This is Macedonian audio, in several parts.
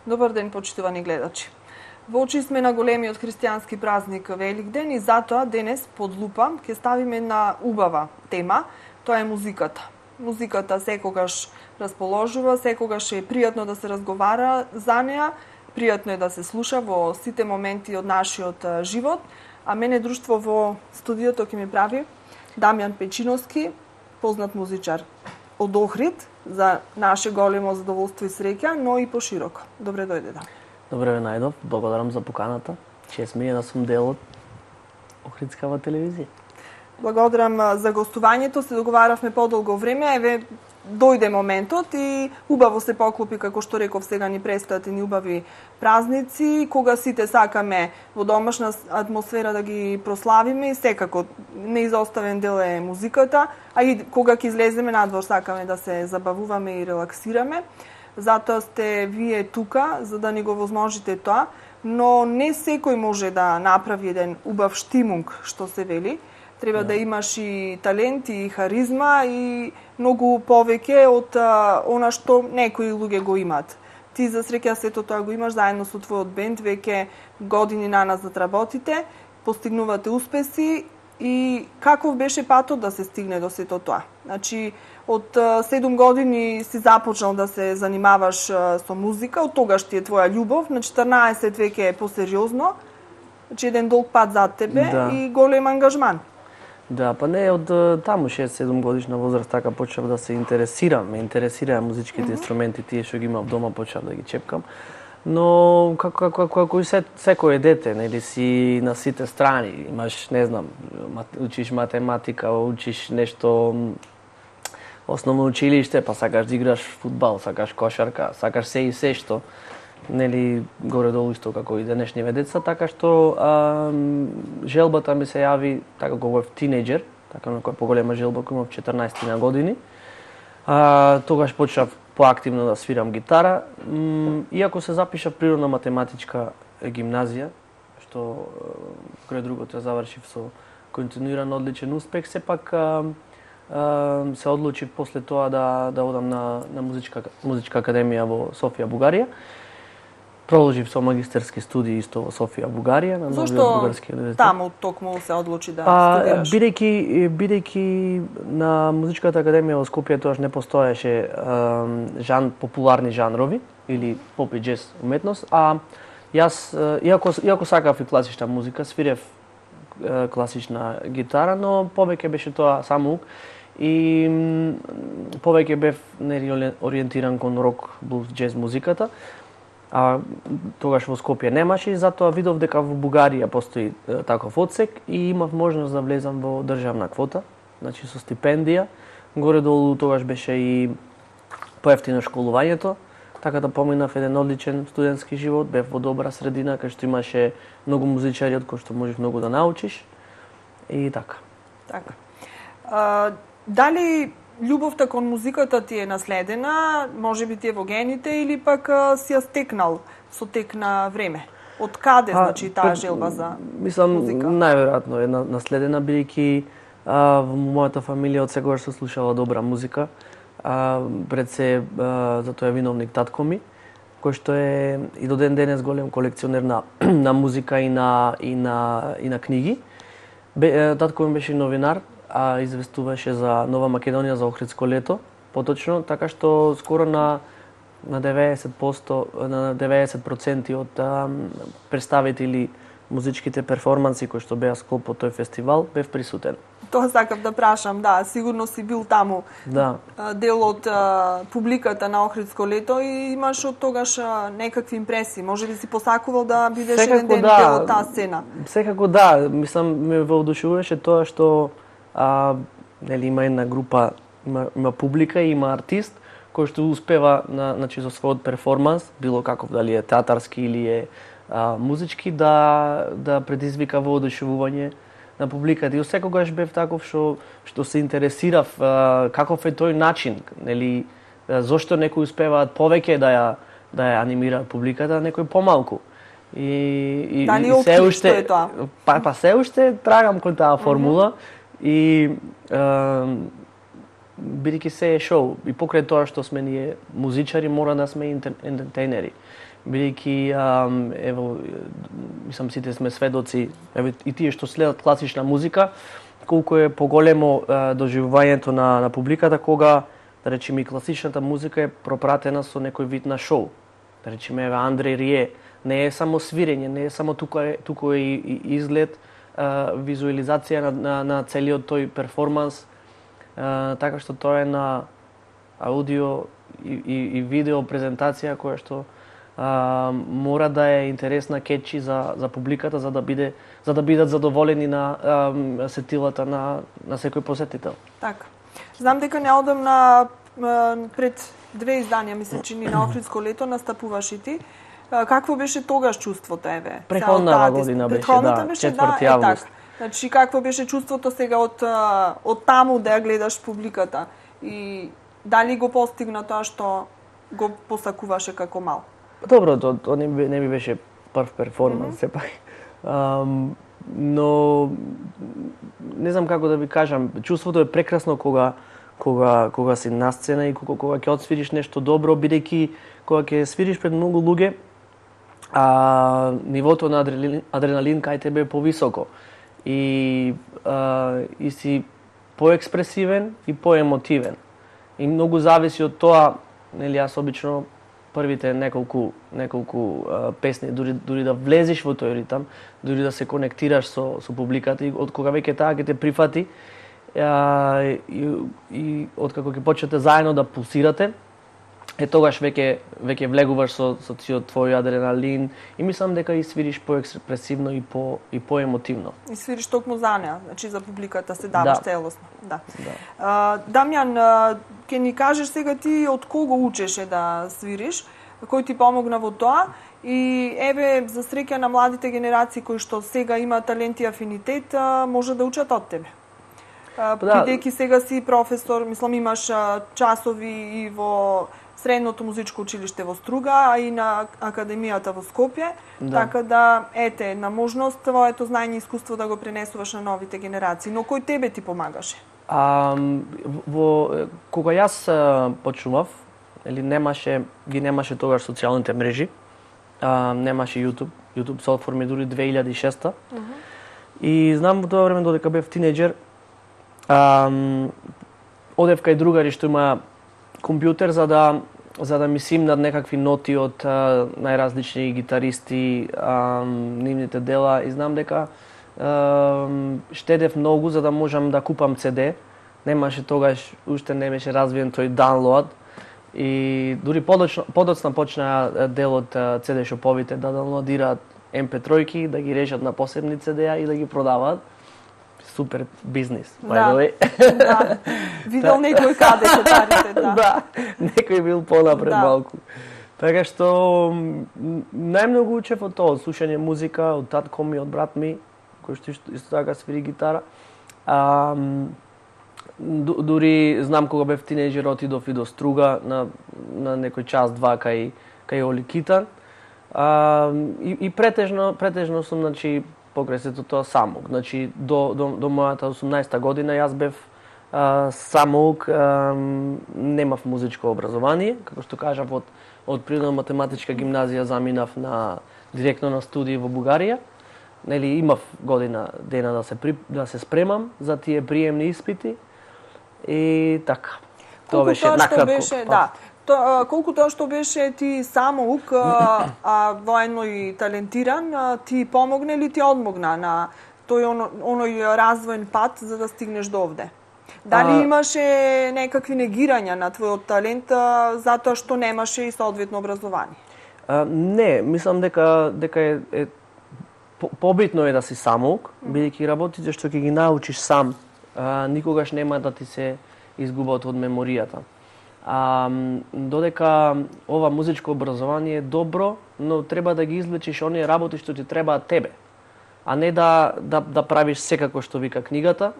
Добар ден, почитувани гледачи. Во очи сме на големиот христијански празник Великден и затоа денес под лупа ќе ставиме на убава тема, тоа е музиката. Музиката секогаш расположува, секогаш е пријатно да се разговара за неа, пријатно е да се слуша во сите моменти од нашиот живот, а мене друштво во студиото ќе ми прави Дамјан Печиновски, познат музичар од Охрид, за наше големо задоволство и среќа, но и пошироко. Добре дојде, да. Добре ве најдов, благодарам за поканата. Чест ми е да сум дел од Охридскава телевизија. Благодарам за гостувањето, се договаравме подолго време, еве дојде моментот и убаво се поклопи, како што реков, сега ни престојат и убави празници, кога сите сакаме во домашна атмосфера да ги прославиме и секако неизоставен дел е музиката, а и кога ќе излеземе надвор сакаме да се забавуваме и релаксираме. Затоа сте вие тука, за да ни го возможите тоа, но не секој може да направи еден убав штимунг, што се вели. Треба да имаш и талент, и харизма, и многу повеќе од она што некои луѓе го имаат. Ти за среќа сето тоа го имаш заедно со твојот бенд, веќе години на нас да работите, постигнувате успеси и каков беше патот да се стигне до сето тоа? Значи, од 7 години си започнал да се занимаваш со музика, од тогаш ти е твоја љубов, на 14 веќе е посериозно, значи еден долг пат зад тебе и голем ангажман. Да, па не, од таму 6-7 годишна возраст така почнав да се интересирам. Ме интересираа музичките инструменти, тие што ги имав дома, почнав да ги чепкам. Но како и секој дете, нели си на сите страни, имаш, не знам, учиш математика, учиш нешто основно училиште, па сакаш да играш фудбал, сакаш кошарка, сакаш се и се што, нели горе-долу исто како и денешниве деца, така што желбата ми се јави така кога бев тинејџер, така на која поголема желба кога имав 14 на години. Тогаш почнав поактивно да свирам гитара, иако се запишав природна математичка гимназија, што кај другото ја завршив со континуиран одличен успех, сепак се одлучив после тоа да одам на музичка академија во Софија, Бугарија. Продолжив со магистерски студии исто во Софија, Бугарија, на новиот бугарски универзитет. Зошто таму токму се одлучи да студираш? Бидејќи на музичката академија во Скопје тоаш не постоеше популарни жанрови или поп и џез уметност, а јас иако сакав и класична музика, свирев класична гитара, но повеќе беше тоа само ук и повеќе бев ориентиран кон рок, блуз, џез музиката. А тогаш во Скопје немаше и затоа видов дека во Бугарија постои таков одсек и имав можност да влезам во државна квота, значи со стипендија. Горе-долу тогаш беше и поевтино школувањето, така да поминав еден одличен студентски живот, бев во добра средина кај што имаше многу музичари од кои што можеш многу да научиш и така. Така. Дали љубовта кон музиката ти е наследена, можеби ти е во гените или пак си ја стекнал со тек на време? Од каде значи таа желба за музика? Мислам, најверојатно е наследена, бидејќи во мојата фамилија од секогаш се слушала добра музика. Пред се за тоа е виновник татко ми, кој што е и до ден денес голем колекционер на музика и на книги. Татко ми беше новинар, а известуваше за Нова Македонија, за Охридско лето, поточно, така што скоро на 90% од представители музичките перформанси кои што беа склоп од тој фестивал, бев присутен. Тоа сакав да прашам, да, сигурно си бил таму. Да. Дел од публиката на Охридско лето и имаш од тогаш некакви импресии. Може би си посакувал да бидеш еден ден дел од таа сцена. Секако да, мислам ме воодушевуваше тоа што нели има една група, има публика и има артист кој што успева значи со својот перформанс, било каков, дали е театарски или е музички, да предизвика воодушевување на публиката. И секогаш бев таков што се интересирав каков е тој начин, нели зошто некои успеваат повеќе да ја анимираат публиката, некои помалку. И се уште па се уште трагам кон таа формула и бидејќи се е шоу и покрај тоа што сме ние музичари, мора да сме ентертејнери. Бидејќи ево мислам сите сме сведоци, еве и тие што следат класична музика, колку е поголемо доживувањето на публиката кога да речеме и класичната музика е пропратена со некој вид на шоу. Да речеме еве Андреј Рие не е само свирење, не е само туку е и изглед, визуализација на целиот тој перформанс, така што тоа е на аудио и видео презентација која што мора да е интересна, кетчи за публиката за да бидат задоволени на сетилата на секој посетител. Така. Знам дека неодамна пред 2 изданија ми се чини на Охридско лето настапуваш и ти. Какво беше тогаш чувството, еве? Преходната година беше, да, 4 август. Значи, какво беше чувството сега од таму да ја гледаш публиката? И дали го постигна тоа што го посакуваше како мал? Добро, тоа не ми беше прв перформанс, сепак. Но не знам како да ви кажам, чувството е прекрасно кога си на сцена и кога ќе отсвириш нешто добро, бидејќи кога ќе свириш пред многу луѓе, нивото на адреналин кај тебе е повисоко и си поекспресивен и поемотивен. И многу зависи од тоа, нели јас обично првите неколку песни, дури да влезеш во тој ритам, дури да се конектираш со публиката и од кога веќе таа ќе те прифати и од како ќе почнете заедно да пулсирате, тогаш веќе влегуваш со твој адреналин и мислам дека и свириш поекспресивно и поемотивно. И свириш токму за неа, значи за публиката се даваш целосно. Да. Дамјан, ќе ни кажеш сега ти од кого учеше да свириш, кој ти помогна во тоа и еве за среќа на младите генерации кои што сега имаат талент и афинитет, може да учат од тебе. Бидејќи сега си професор, мислам имаш часови и во Средното музичко училиште во Струга, а и на Академијата во Скопје, така да ете една можност твоето знаење и искуство да го пренесуваш на новите генерации. Но кој тебе ти помагаше? Кога јас почнував, ги немаше тогаш социјалните мрежи, немаше YouTube се отформи дури 2006. И знам во тоа време додека бев тинејџер, одев кај другари што има компјутер за да ми симнат некакви ноти од најразлични гитаристи, нивните дела и знам дека штедев многу за да можам да купам CD. Немаше тогаш, уште не беше развиен тој download и дури подоцна почна дел од CD шоповите да downloadираат MP3-ки, да ги режат на посебни CD-а и да ги продаваат. Супер бизнис, by the way. Да. Видел некој каде со парите, да. Да, некој бил понапред малку. Така што најмногу учев од тоа, од слушање музика, од татко ми, од брат ми, кој што исто така свири гитара. Дури знам кога бев тинејџер отидов и до Струга на некој час-два кај Оли Китан. И претежно сум, значи, покрај сето тоа самоук. Значи, до мојата 18-та година јас бев самоук, немав музичко образование, како што кажав, од природно-математичка гимназија заминав директно на студии во Бугарија. Нели имав година дена да се спремам за тие приемни испити и така. Тоа беше накратко. Колку тоа што беше ти самоук, воено и талентиран, ти помогне или ти одмогна на тој оној развоен пат за да стигнеш до овде? Дали имаше некакви негирања на твојот талент затоа што немаше и соодветно образование? Не, мислам дека е побитно е да си самоук, бидејќи работите што ќе ги научиш сам, никогаш нема да ти се изгубат од меморијата. Додека ова музичко образование е добро, но треба да ги извлечиш оние работи што ти требаат тебе, а не да правиш секако што вика книгата,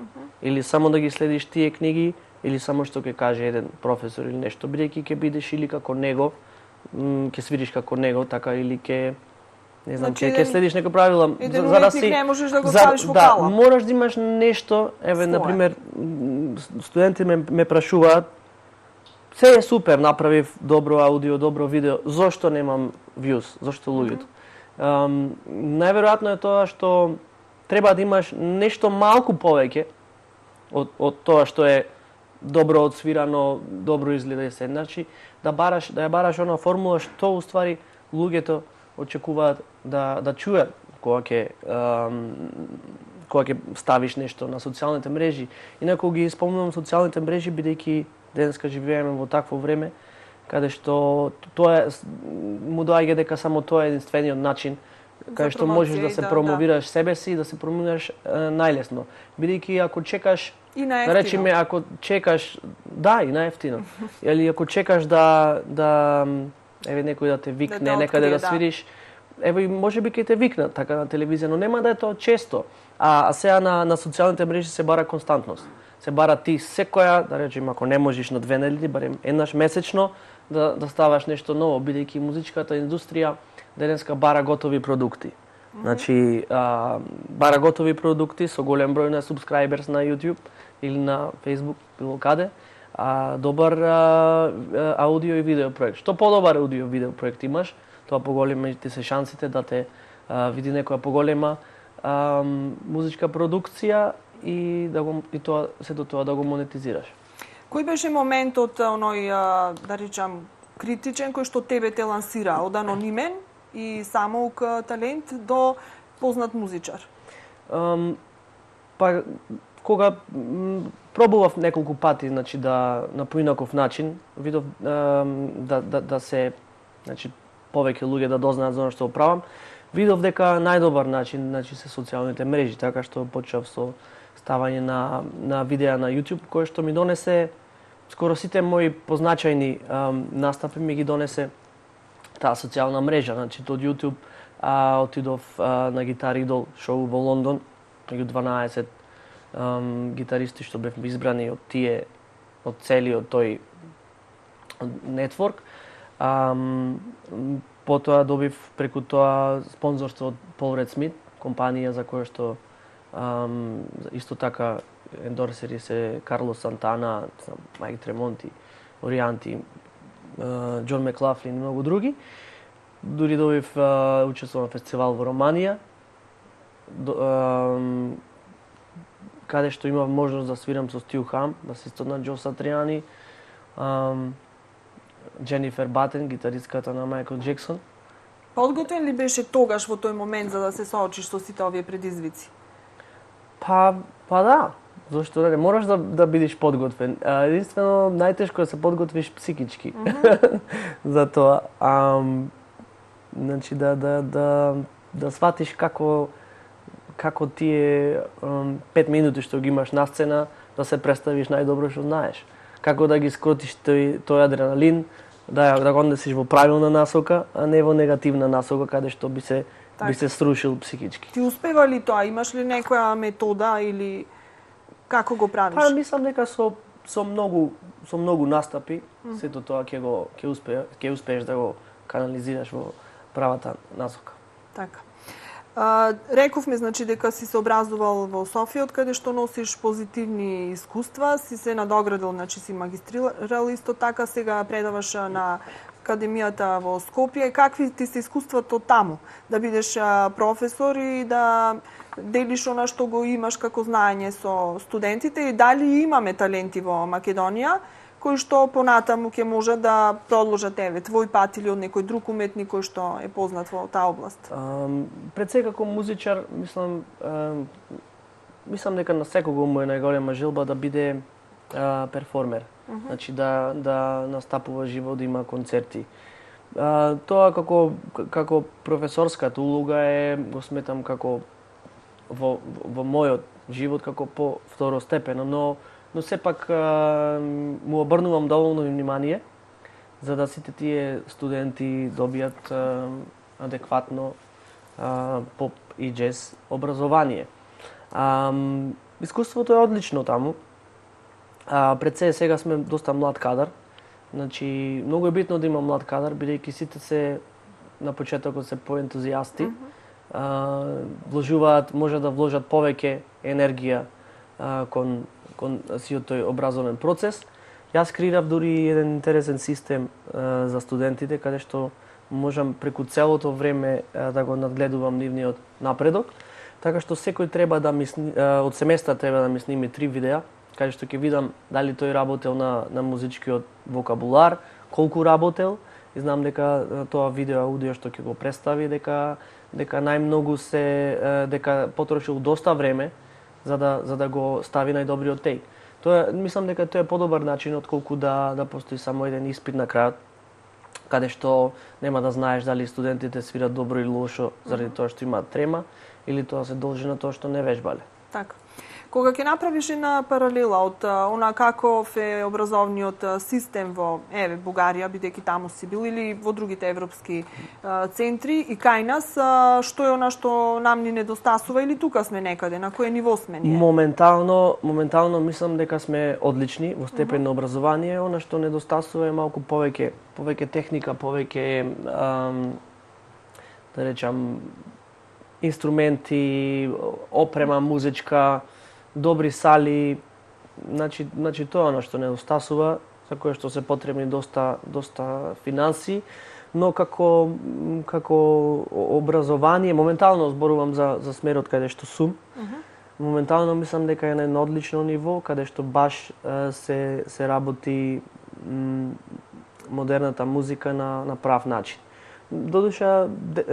или само да ги следиш тие книги, или само што ќе каже еден професор или нешто, бидејќи ќе бидеш или како него, ќе свириш како него, така или ќе не знам, ќе следиш некои правила за да си не можеш да го ставиш вокала. Да, мораш да имаш нешто, еве на пример студенти ме прашуваат, се е супер, направив добро аудио, добро видео, зошто немам views, зошто луѓето? Најверојатно е тоа што треба да имаш нешто малку повеќе од тоа што е добро отсвирано, добро изгледа и се. Значи, да ја бараш она формула што уствари луѓето очекуваат да чујат кога ќе ставиш нешто на социјалните мрежи. Инаку ги спомнувам социјалните мрежи бидејќи денеска живееме во такво време каде што тоа му доаѓа дека само тоа е единствениот начин каде што можеш да се промовираш себе си и да се промовираш најлесно. Бидејќи ако чекаш и наевтино. Да речеме ако чекаш и наевтино. Или ако чекаш да еве некој да те викне некаде да свириш, еве можеби ќе те викнат така на телевизија, но нема да е тоа често. А сега на социјалните мрежи се бара константност. Се бара ти секоја, да речем, ако не можеш на 2 недели, барем еднаш месечно да ставаш нешто ново, бидејќи музичката индустрија денеска бара готови продукти. Значи, бара готови продукти со голем број на субскрайберс на YouTube или на Facebook, било каде, добар аудио и видео проект. Што подобар аудио и видео проект имаш, тоа поголеми ти се шансите да те види некоја поголема музичка продукција и тоа сето тоа да го монетизираш. Кој беше моментот оној да речам критичен кој што тебе те лансира од анонимен и самоук талент до познат музичар? Па кога пробував неколку пати, значи на поинаков начин, видов да се, значи повеќе луѓе да дознаат за она што правам, видов дека најдобар начин, значи се социјалните мрежи, така што почнав со ставање на видеа на YouTube, кое што ми донесе скоро сите мои позначајни настапи ми ги донесе таа социјална мрежа, значи од YouTube отидов на Guitar Idol шоу во Лондон, меѓу 12 гитаристи што бевме избрани од целиот тој нетворк. Потоа добив преку тоа спонзорство од Paul Red Smith, компанија за која што исто така ендорсери се Карлос Сантана, Майк Тремонти, Орианти, Џон Маклафлин и многу други. Дури добив учествувам на фестивал во Романија, каде што имав можност да свирам со Стил Хам, басистот на Џо Сатријани, Дженифер Батен, гитаристката на Майкл Джексон. Подготвен ли беше тогаш во тој момент за да се соочиш со сите овие предизвици? Па да. Зошто не? Мораш да бидеш подготвен. Единствено, најтешко е да се подготвиш психички за тоа. Значи, да сватиш како тие 5 минути што ги имаш на сцена, да се представиш најдобро што знаеш. Како да ги скротиш тој адреналин, да го однесиш во правилна насока, а не во негативна насока, каде што би се срушил психички. Ти успева ли тоа? Имаш ли некоја метода или како го правиш? Па мислам дека со многу настапи, сето тоа ќе успееш да го канализираш во правата насока. Така. Рековме, значи, дека си се образувал во Софија, од каде што носиш позитивни искуства, си се надоградил, значи си магистрирал исто така, сега предаваш на Академијата во Скопје. Какви ти се искуството таму? Да бидеш професор и да делиш она што го имаш како знаење со студентите и дали имаме таленти во Македонија кои што понатаму ќе може да продолжат твој пат или од некој друг уметник кој што е познат во таа област? Пред се како музичар, мислам дека на секого му е најголема желба да биде перформер. Значи да настапува живо, да има концерти. Тоа како професорската улога го сметам како во мојот живот како по второстепено, но сепак му обрнувам доволно внимание за да сите тие студенти добијат адекватно поп и џез образование. Искуството е одлично таму. Пред се сега сме доста млад кадар. Значи, многу е битно да има млад кадар, бидејќи сите се на почетокот се поентузијасти. Вложуваат, може да вложат повеќе енергија кон кон сиот тој образовен процес. Јас креирав дури еден интересен систем за студентите, каде што можам преку целото време да го надгледувам нивниот напредок, така што секој треба да ми од семестар треба да ми сними 3 видеа, каде што ќе видам дали тој работел на музичкиот вокабулар, колку работел, и знам дека тоа видео аудио што ќе го представи дека најмногу дека потрошил доста време за да го стави најдобриот теј. Тоа мислам дека тоа е подобар начин отколку да постои само еден испит на крајот, каде што нема да знаеш дали студентите свират добро или лошо заради тоа што имаат трема или тоа се должи на тоа што не вежбале. Така. Кога ќе направиш една паралела од она каков е образовниот систем во Бугарија, бидејќи таму си бил, или во другите европски центри и кај нас, што е она што нам ни недостасува или тука сме некаде, на кое ниво сме ние? Моментално мислам дека сме одлични во степен на образование, она што недостасува е малку повеќе техника, повеќе да речам инструменти, опрема музичка, добри сали, значи тоа оно што недостасува, за кое што се потребни доста финанси, но како образование, моментално зборувам за смерот каде што сум. Моментално мислам дека е на едно одлично ниво, каде што баш се работи модерната музика на прав начин. Додуша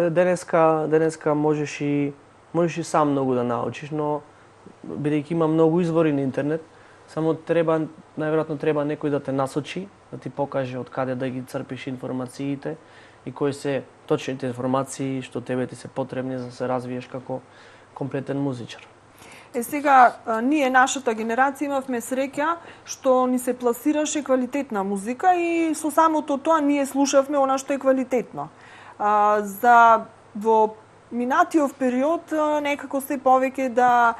денеска можеш и сам многу да научиш, но бидејќи има многу извори на интернет, само најверојатно треба некој да те насочи, да ти покаже од каде да ги црпиш информациите и кои се точните информации што тебе ти се потребни за да се развиеш како комплетен музичар. Сега, ние, нашата генерација, имавме среќа што ни се пласираше квалитетна музика и со самото тоа ние слушавме она што е квалитетно. Во минатиот период некако се повеќе да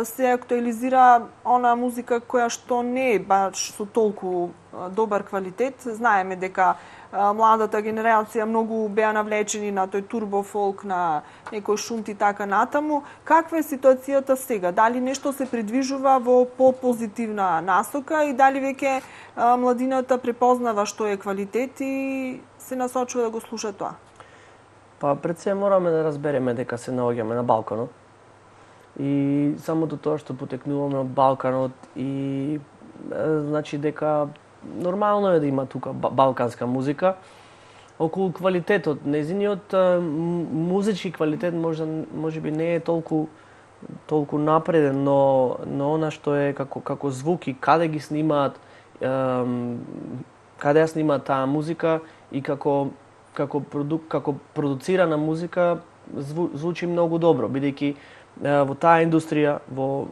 се актуализира она музика која што не е баш со толку добар квалитет. Знаеме дека младата генерација многу беа навлечени на тој турбо фолк, на некој шунт и така натаму. Каква е ситуацијата сега? Дали нешто се придвижува во попозитивна насока и дали веќе младината препознава што е квалитет и се насочува да го слуша тоа? Па пред се мораме да разбереме дека се наоѓаме на Балканот. И самото тоа што потекнуваме од Балканот и значи дека нормално е да има тука балканска музика. Околу квалитетот, незиниот музички квалитет можеби не е толку напреден, но она што е како звуки, каде ги снимаат, каде ја снимаат таа музика и како продуцирана музика звучи многу добро, бидејќи во таа индустрија, во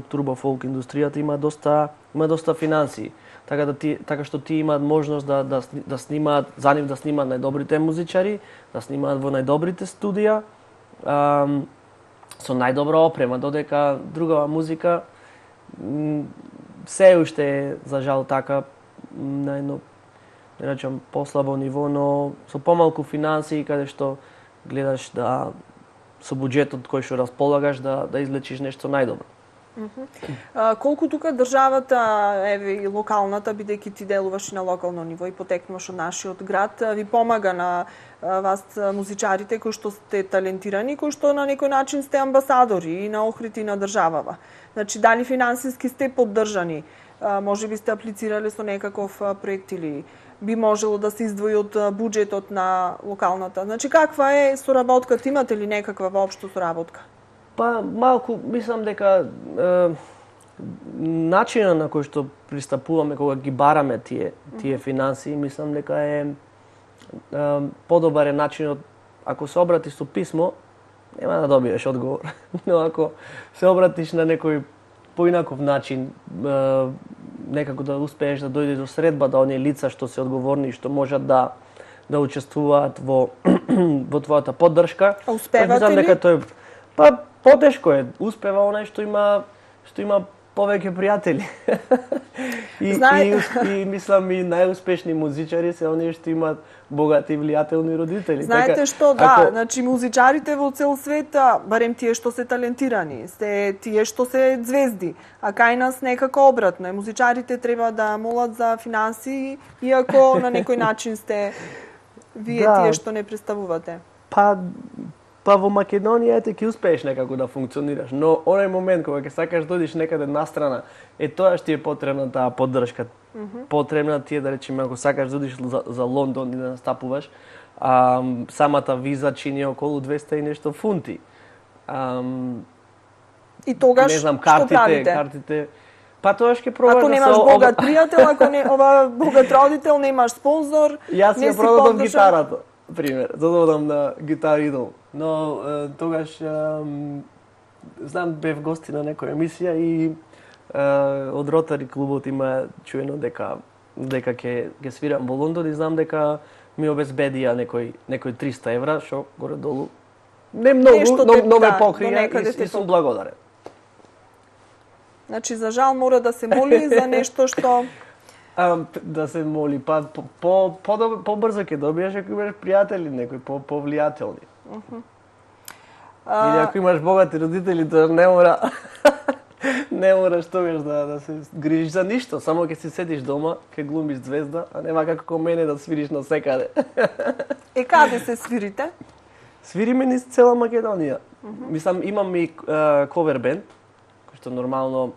турбо фолк индустријата има доста финансии. Така што ти имаат можност да снимаат, за нив да снимаат најдобрите музичари, да снимаат во најдобрите студија, со најдобра опрема, додека другава музика се уште е, за жал така, на едно, не речам, послабо ниво, но со помалку финансии, каде што гледаш да со буџетот кој што располагаш да излечиш нешто најдобро. Колку тука државата, и локалната, бидејќи ти делуваш и на локално ниво и потекнуваш од нашиот град, ви помага на вас музичарите кои што сте талентирани, кои што на некој начин сте амбасадори и на Охрид и на државава? Значи, дали финансиски сте поддржани? Може би сте аплицирале со некаков проект или би можело да се издвои од буџетот на локалната? Значи, каква е соработката? Имате ли некаква воопшто соработка? Па, малку, мислам дека начинот на кој што пристапуваме кога ги бараме тие финансии, мислам дека е подобар е начинот. Ако се обратиш со писмо, нема да добиеш одговор. Но ако се обратиш на некој поинаков начин, некако да успееш да дојдеш до средба да оние лица што се одговорни и што можат да учествуваат во твојата поддршка. А успевате ли? Дека тој потешко е. Успева онај што има Повеќе пријатели. И мислам и најуспешни музичари се оние што имаат богати и влијателни родители. Знаете што, да, значи музичарите во цел свет, барем тие што се талентирани, се тие што се звезди, а кај нас некако обратно. Музичарите треба да молат за финансии, иако на некој начин сте вие тие што не представувате. Па во Македонија ете ќе успееш некако да функционираш, но оној момент кога ќе сакаш да одиш некаде настрана, тоа што ти е потребна таа поддршка. Потребна ти е да речеме ако сакаш да одиш за Лондон и да настапуваш, самата виза чини околу 200 и нешто фунти. И тогаш не знам, што правите? Картите. Па тогаш ќе пробаш да се... Ако немаш богат пријател, ако не богат родител, немаш спонзор, Јас ја продадам гитарата, пример, за да одам на Guitar Idol. Но тогаш знам бев гости на некоја емисија и од Ротари клубот има чуено дека ќе свирам во Лондон и знам дека ми обезбедија некој 300 евра, што горе долу не многу, но ме покрија и сум благодарен. Значи за жал мора да се моли за нешто што да се моли, па побрзо ќе добиеш ако имаш пријатели, некои повлијателни. Или ако имаш богати родители, тоа не мора што да се грижиш за ништо, само ќе си седиш дома, ќе глумиш звезда, а нема како мене да свириш на секаде. Каде се свирите? Свириме низ цела Македонија. Мислам, имам и ковер бенд, кој што нормално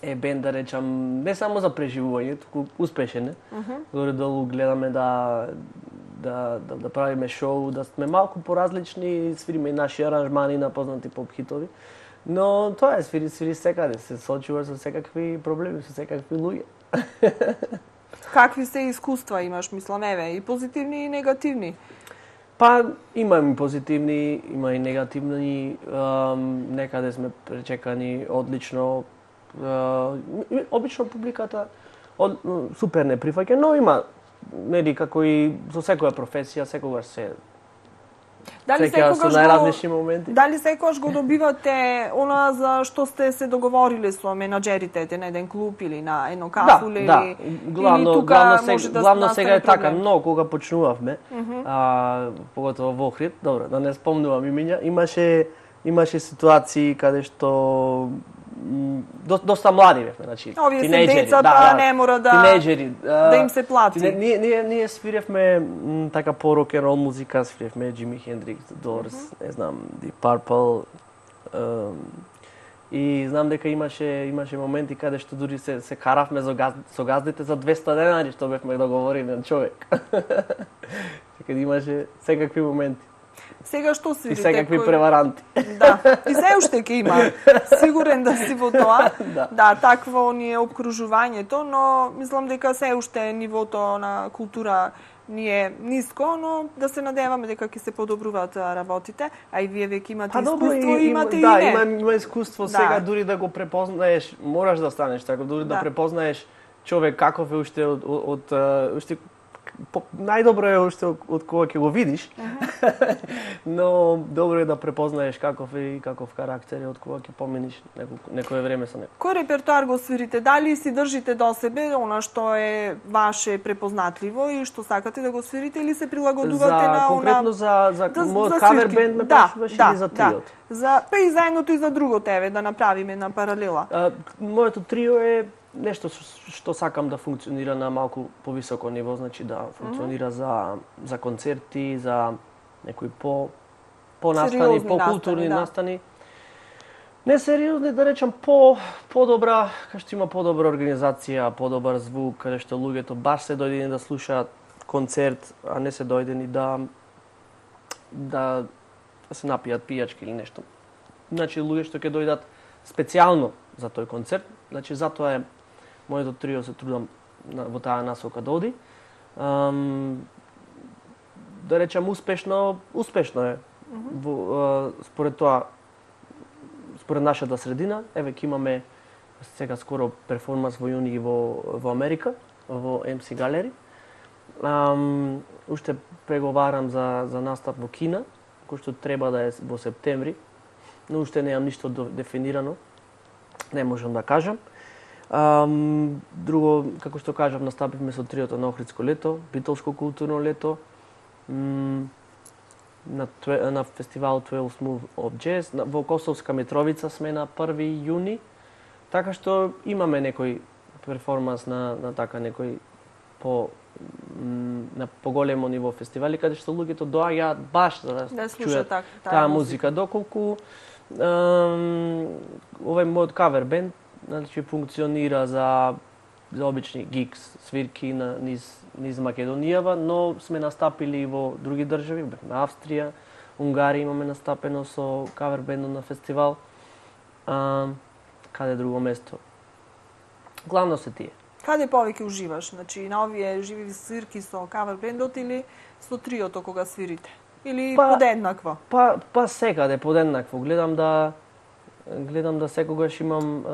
е бенд, да речам, не само за преживување, туку успешен е. Горе-долу гледаме да правиме шоу, да сме малку поразлични, свириме и наши аранжмани на познати поп-хитови. Но тоа е, свири секаде, се соочуваш со секакви проблеми, со секакви луѓе. Какви се искуства имаш, мислам, и позитивни и негативни? Па, има и позитивни, има и негативни, некаде сме пречекани одлично. Обично публиката супер не прифаќа, но има, нели, како и со секоја професија, секогаш се среќаваш со најразлични моменти. Дали секогаш го добивате она за што сте се договориле со менаџерите на еден клуб или на едно кафе или главно сега е така, но кога почнувавме, поготово во Охрид, добро, да не спомнувам имиња, имаше ситуации каде што доста млади бевме, значи тинејџери, деца, не мора да им се плати. Ние свиревме така по рок-н-рол музика, свиревме Джими Хендрикс, The Doors, не знам, Deep Purple. И знам дека имаше моменти каде што дури се каравме со газдите за 200 денари што бевме договорили на човек. Така имаше секакви моменти. Сега што свирите? И секакви преваранти. Да, и се уште ќе има. Сигурен да си во тоа. Да, такво ни е обкружувањето, но мислам дека се уште нивото на култура ни е ниско, но да се надеваме дека ќе се подобруваат работите, а и вие веќе имате искуство и имате и не. Да, има искуство сега, дури да го препознаеш, мораш да станеш така, дури да препознаеш човек каков е уште уште најдобро е уште од кога ќе го видиш, но добро е да препознаеш каков е и каков карактер е од кога ќе поминиш некое време со него. Кој репертоар го свирите? Дали си држите до себе она што е ваше препознатливо и што сакате да го свирите или се прилагодувате на она... Конкретно за мојот кавер бенд ме прашуваш или за триото? Па и за едното и за другото, да направиме на паралела. Моето трио е нешто што сакам да функционира на малку повисоко ниво, значи да функционира за концерти, за некои по-настани, по-културни настани. Не сериозни, да речам, по-добра, кај што има по-добра организација, по-добар звук, каде што луѓето баш се дојдени да слушаат концерт, а не се дојдени да се напијат пијачки или нешто. Значи луѓе што ќе дојдат специјално за тој концерт, значи затоа е моето трио се трудам во таа насока да оди. Да речам успешно е. Според тоа, според нашата средина, ќе имаме сега скоро перформанс во јуни во Америка, во MC Gallery. Уште преговарам за настап во Кина, кој што треба да е во септември, но уште немам ништо дефинирано. не можам да кажам. Друго, како што кажав, настапивме со триото на Охридско лето, Битолско културно лето, на фестивал 12 Move of Jazz, во Косовска Митровица сме на 1 јуни, така што имаме некој перформанс на така некој на поголемо ниво фестивали, каде што луѓето доаѓаат баш за да чујат таа музика, доколку овој мојот кавер бенд, значи, функционира за обични гигс, свирки низ Македонијава, но сме настапили во други држави, на Австрија, Унгарија имаме настапено со кавер бендот на фестивал. Каде друго место? Главно се тие. Каде повеќе уживаш? Значи, на овие живи свирки со кавер бендот или со триото кога свирите? Или подеднакво? Па секаде подеднакво. Гледам да секогаш имам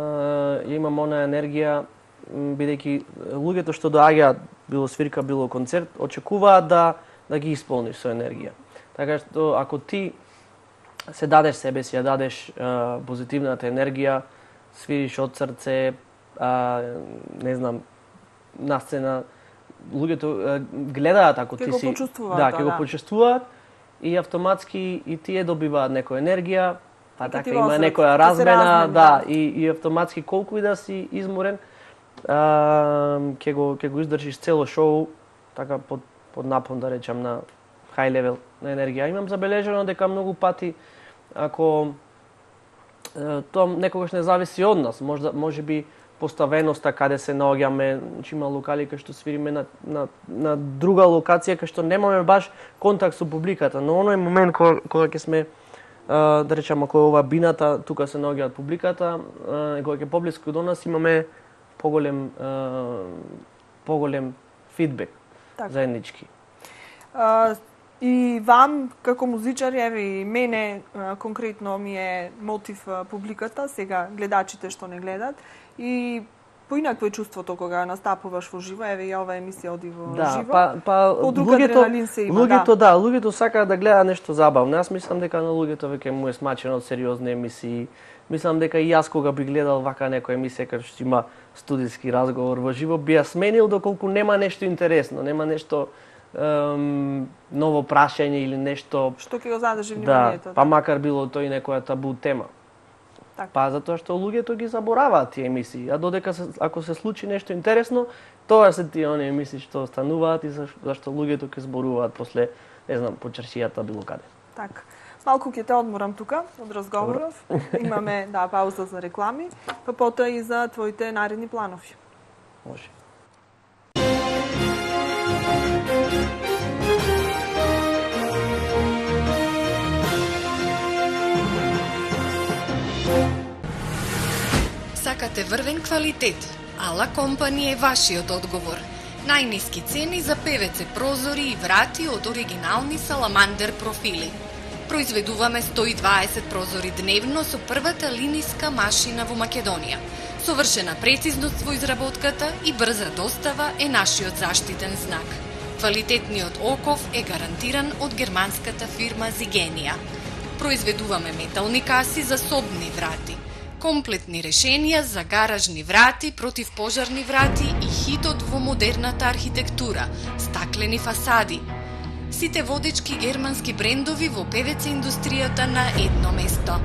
онаа енергија, бидејќи луѓето што доаѓаат, било свирка, било концерт, очекуваат да ги исполниш со енергија. Така што ако ти се дадеш себе си, ја дадеш позитивната енергија, свириш од срце, не знам, на сцена, луѓето гледаат ако ти си... ќе го почувствуваат и автоматски и тие добиваат некоја енергија, па така има некоја размена, и автоматски колку и да си изморен, ќе го издржиш цело шоу, така под напон, да речам, на high level на енергија. Имам забележено дека многу пати, ако тоа некогаш не зависи од нас, можеби поставеноста каде се наоѓаме, значи има локали кај што свириме на друга локација кај што немаме баш контакт со публиката, но оној момент кога ќе сме, да речам, ако ова бината тука се наоѓаат публиката, кога ќе поблиску до нас имаме поголем фидбек заеднички. И вам, како музичари, еве и мене конкретно ми е мотив публиката, сега гледачите што не гледат, и поинакво е чувството кога настапуваш во живо, еве и оваа емисија оди во живо. Луѓето сакаат да гледаат нешто забавно. Јас мислам дека на луѓето веќе му е смачено од сериозни емисии. Мислам дека и јас кога би гледал вака некоја емисија каде што има студиски разговор во живо, би ја сменил доколку нема нешто интересно, нема нешто ново прашање или нешто што ќе го задржи вниманието. Па макар било тој некоја табу тема. Так. Па затоа што луѓето ги забораваат тие емисии, а додека ако се случи нешто интересно, тоа се тие оние емисии што остануваат и зашто луѓето ќе зборуваат после, не знам, по чаршијата било каде. Так. Малку ќе те одморам тука од разговоров. Имаме пауза за реклами, па потоа и за твоите наредни планови. Може. Сакате врвен квалитет? Ала Компани е вашиот одговор. Најниски цени за ПВЦ прозори и врати од оригинални Саламандер профили. Произведуваме 120 прозори дневно со првата линиска машина во Македонија. Совршена прецизност во изработката и брза достава е нашиот заштитен знак. Квалитетниот оков е гарантиран од германската фирма Зигенија. Произведуваме метални каси за собни врати, комплетни решенија за гаражни врати, противпожарни врати и хитот во модерната архитектура, стаклени фасади. Сите водечки германски брендови во ПВЦ индустријата на едно место.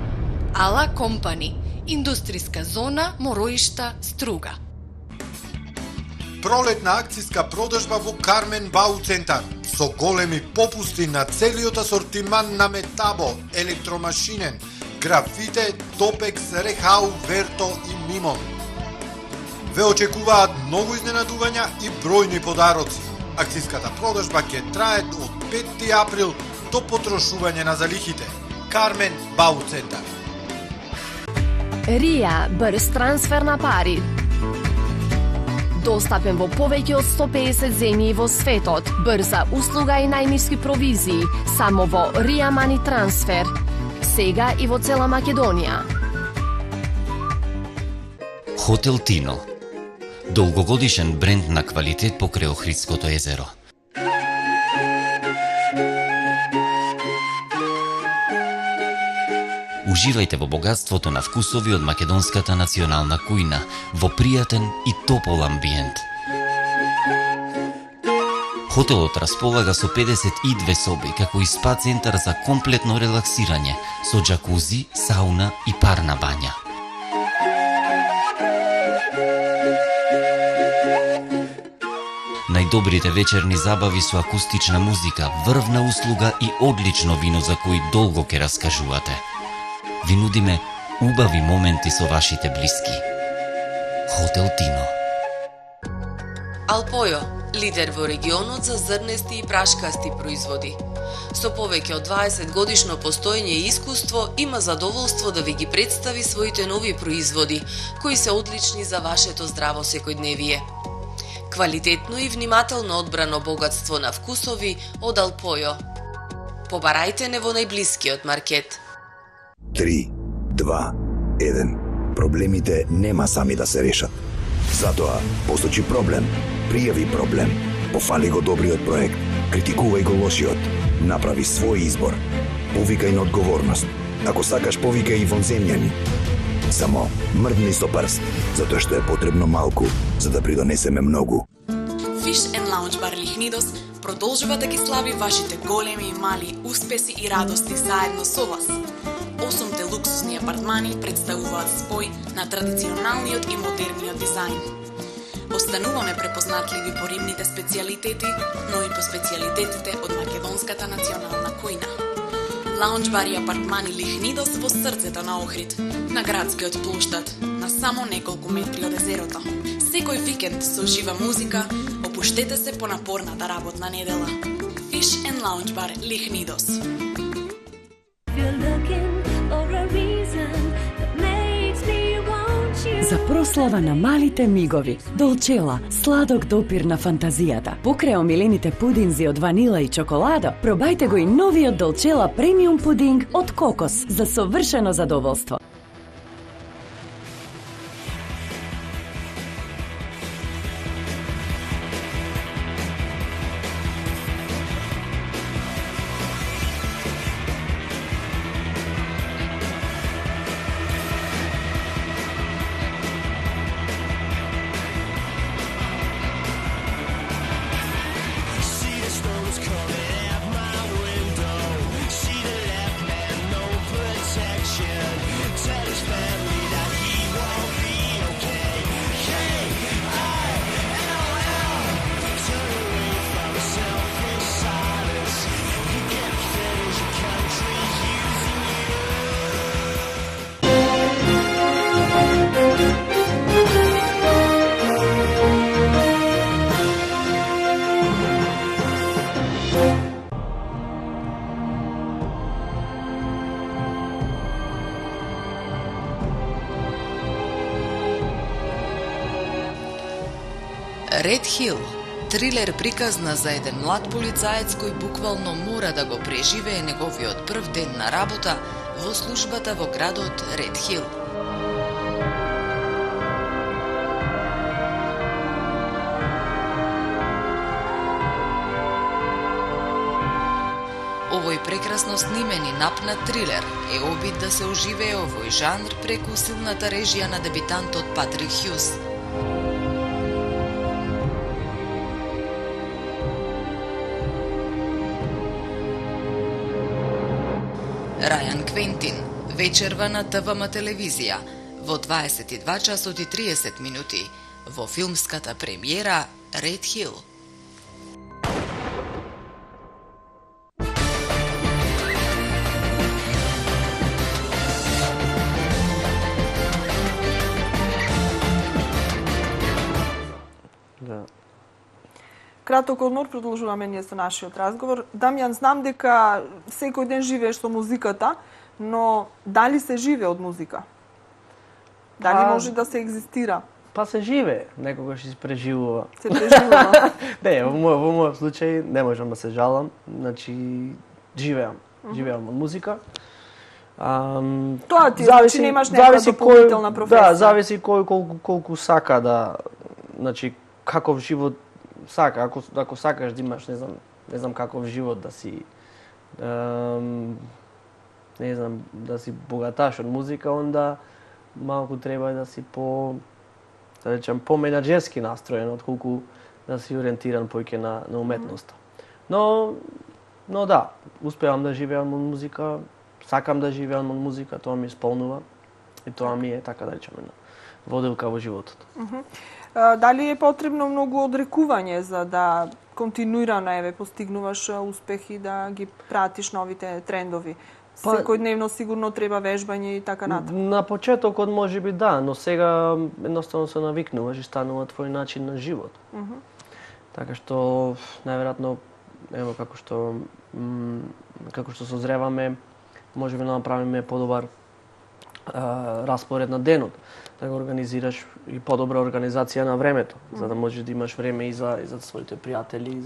Ала Компани, индустријска зона Мороишта, Струга. Пролетна акцијска продажба во Кармен Бау Центар со големи попусти на целиот асортиман на Метабо, електромашинен, графите, Топекс, Рехау, Верто и Мимон. Ве очекуваат многу изненадувања и бројни подароци. Акцијската продажба ќе трае од 5 април до потрошување на залихите. Кармен Бау Центар. Рија, брз трансфер на пари. Достапен во повеќе од 150 земји во светот. Брза услуга и најниски провизии. Само во Рија Мани Трансфер. Сега и во цела Македонија. Хотел Тино. Долгогодишен бренд на квалитет покрај Охридското езеро. Уживајте во богатството на вкусови од македонската национална кујна, во пријатен и топол амбиент. Хотелот располага со 52 соби, како и спа центар за комплетно релаксирање, со джакузи, сауна и парна бања. Најдобрите вечерни забави со акустична музика, врвна услуга и одлично вино за кои долго ќе раскажувате. Ви нудиме убави моменти со вашите блиски. Хотел Тино. Алпојо, лидер во регионот за зрнести и прашкасти производи. Со повеќе од 20 годишно постоење и искуство, има задоволство да ви ги представи своите нови производи, кои се одлични за вашето здраво секојдневие. Квалитетно и внимателно одбрано богатство на вкусови од Алпојо. Побарајте не во најблискиот маркет. 3, 2, 1. Проблемите нема сами да се решат. Затоа, посочи проблем, пријави проблем, пофали го добриот проект, критикувај го лошиот, направи свој избор, повикај на одговорност. Ако сакаш, повикај и вонземјани. Само мрдни со прст, затоа што е потребно малку, за да придонесеме многу. Fish and Lounge Bar Лихнидос продолжува да ги слави вашите големи и мали успеси и радости заедно со вас. 8 луксузни апартмани представуваат спој на традиционалниот и модерниот дизајн. Остануваме препознатливи по рибните специјалитети, но и по специјалитетите од македонската национална кујна. Лаунџ бар и апартмани Лихнидос во срцето на Охрид, на градскиот плоштад, на само неколку метри од езерото. Секој викенд со жива музика, опуштете се по напорната работна недела. Fish and Lounge Bar Лихнидос. За прослава на малите мигови, Долчела, сладок допир на фантазијата. Покрај омилените пудинзи од ванила и чоколадо, пробајте го и новиот Долчела премиум пудинг од кокос за совршено задоволство. Ред Хил, трилер приказна за еден млад полицаец кој буквално мора да го преживее неговиот прв ден на работа во службата во градот Ред Хил. Овој прекрасно снимен и напнат трилер е обид да се оживее овој жанр преку силната режија на дебитантот Патрик Хјус. Рајан Квентин, вечерва на ТВМ телевизија, во 22 часот и 30 минути, во филмската премиера Ред Хил. Краток одмор, продолжуваме ние со нашиот разговор. Дамјан, знам дека секој ден живееш со музиката, но дали се живее од музика? Дали може да се екзистира? Па се живее, некогаш се преживува. Се преживува? Не, во мојот случај не можам да се жалам, значи живеам од музика. Тоа ти значи немаш некоја дополнителна професија. Да, зависи кој колку сака да, значи каков живот сака, ако сакаш да имаш, не знам каков живот да си не знам, да си богаташ од музика, онда малку треба да си да речем, по-менаџерски настроен, отколку да си ориентиран поќе на уметноста. Но да, успевам да живеам од музика, сакам да живеам од музика, тоа ми исполнува и тоа ми е, така да речеме, водилка во животот. Дали е потребно многу одрекување за да континуирано постигнуваш успехи, да ги пратиш новите трендови? Секојдневно сигурно треба вежбање и така натаму. На почетокот можеби да, но сега едноставно се навикнуваш и станува твој начин на живот. Така што најверојатно ево како што созреваме, можеме да направиме подобар распоред на денот, да го организираш и подобра организација на времето, за да можеш да имаш време и за своите пријатели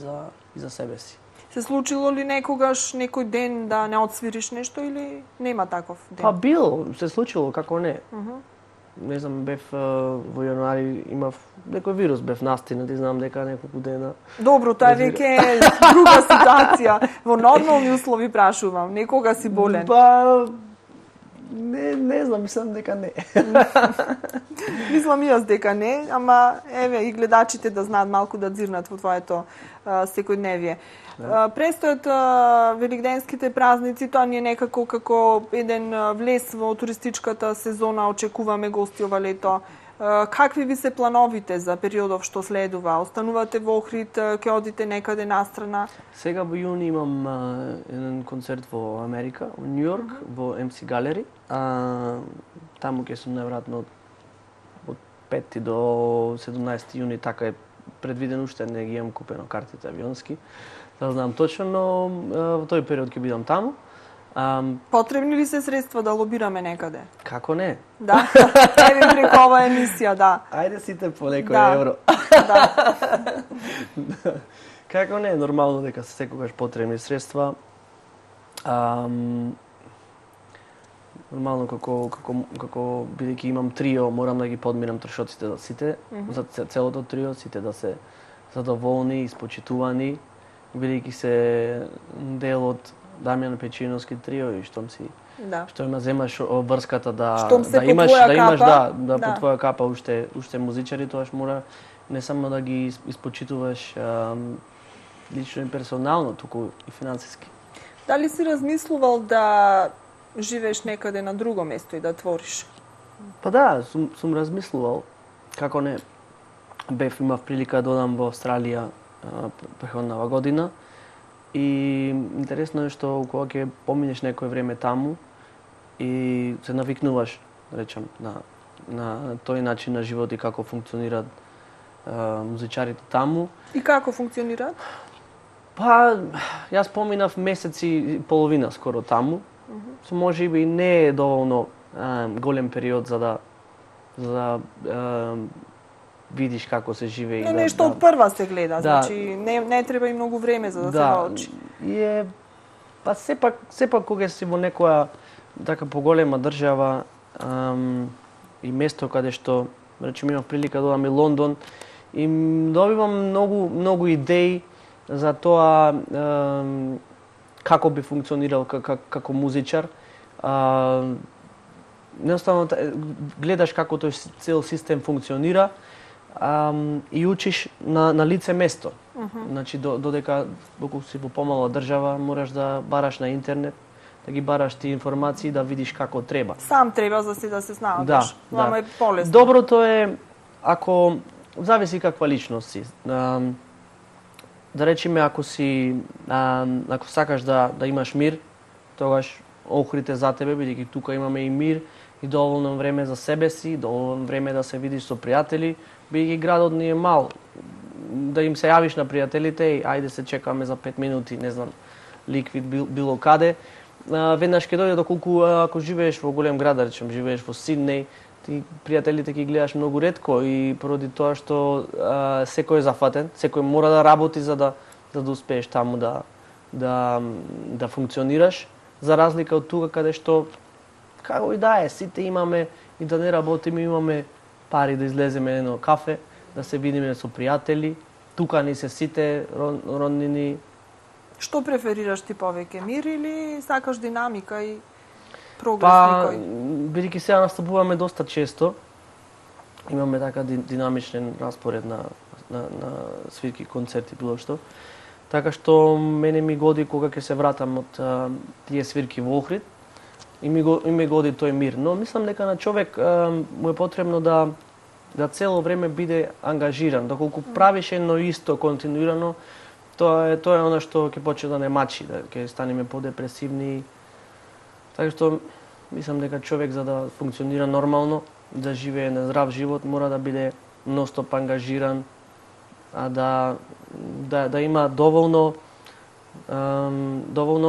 и за себе си. Се случило ли некогаш некој ден да не отсвириш нешто или нема таков ден? Па се случило, како не. Не знам, бев во јануари, имав некој вирус, бев настинат и знам дека неколку дена. Добро, тоа веќе е друга ситуација. Во нормални услови прашувам, некога си болен? Па не знам, мислам дека не. Мислам и јас дека не, ама еве и гледачите да знаат малку да дзирнат во твоето секојдневие. Престојат великденските празници, тоа ни е некако како еден влез во туристичката сезона, очекуваме гости ова лето. Какви ви се плановите за периодов што следува? Останувате во Охрид, ќе одите некаде настрана? Сега во јуни имам еден концерт во Америка, во Нью Йорк, во MC Gallery. Таму ќе сум најверојатно од 5 до 17 јуни, така е предвидено, уште не ги имам купено картите авионски. Да знам точно, но во тој период ќе бидам таму. Потребни ли се средства да лобираме некаде? Како не? Да, еве преку оваа емисија, да. Ајде сите по некој евро. Да. Како не, нормално дека се секогаш потребни средства. Нормално како бидејќи имам трио, морам да ги подмирам трошоците за сите, за целото трио, сите да се задоволни, испочитувани, бидејќи се дел од Дамјан Печиновски трио и штом има земаш врската да имаш по твоја капа уште музичари, тоаш мора не само да ги испочитуваш лично и персонално, туку и финансиски. Дали си размислувал да живееш некаде на друго место и да твориш? Па да, сум размислувал. Како не, имав прилика да одам во Австралија преходнава година. И интересно е што кога ќе поминеш некој време таму и се навикнуваш, да речем, на тој начин на живот и како функционираат музичарите таму. И како функционираат? Па, јас поминав месец и половина скоро таму. Со можеби не е доволно голем период за да видиш како се живее. Но нешто од прва се гледа, значи не треба и многу време за да се научи. Па сепак кога си во некоја така поголема држава и место каде што, речем, имав прилика да одам и Лондон и добивам многу идеи за тоа како би функционирал како музичар. Неоставно гледаш како тој цел систем функционира и учиш на лице место. Значи, додека доколку си во помала држава, мораш да бараш на интернет, да ги бараш тие информации, да видиш како треба. Сам треба за си да се снаодиш. Вама е полесно. Доброто е, ако зависи каква личност си. Да речеме, ако сакаш да имаш мир, тогаш Охрид е за тебе, бидејќи тука имаме и мир, и доволно време за себе си, доволно време да се видиш со пријатели, бидејќи градот ни е мал. Да им се јавиш на пријателите и ајде се чекаме за 5 минути, не знам, ликвид било каде. Веднаш ќе дојде, доколку ако живееш во голем град, да речем, живееш во Сиднеј, ти пријателите ќе гледаш многу ретко и поради тоа што секој е зафатен, секој мора да работи за да успееш таму да функционираш, за разлика од тука каде што како и да е, сите имаме и да не работиме, имаме пари да излеземе едно кафе, да се видиме со пријатели, тука ни се сите роднини. Што преферираш ти повеќе, мир или сакаш динамика и прогрес некој? Бидејќи сега настапуваме доста често, имаме така динамичен распоред на свирки, концерти, било што. Така што мене ми годи кога ќе се вратам од тие свирки во Охрид и ми годи тој мир. Но мислам дека на човек му е потребно да цело време биде ангажиран. Доколку правиш едно исто континуирано, тоа е она што ќе почне да не мачи, да ќе станеме подепресивни. Така што мислам дека човек за да функционира нормално, да живее на здрав живот, мора да биде ностоп ангажиран, а да има доволно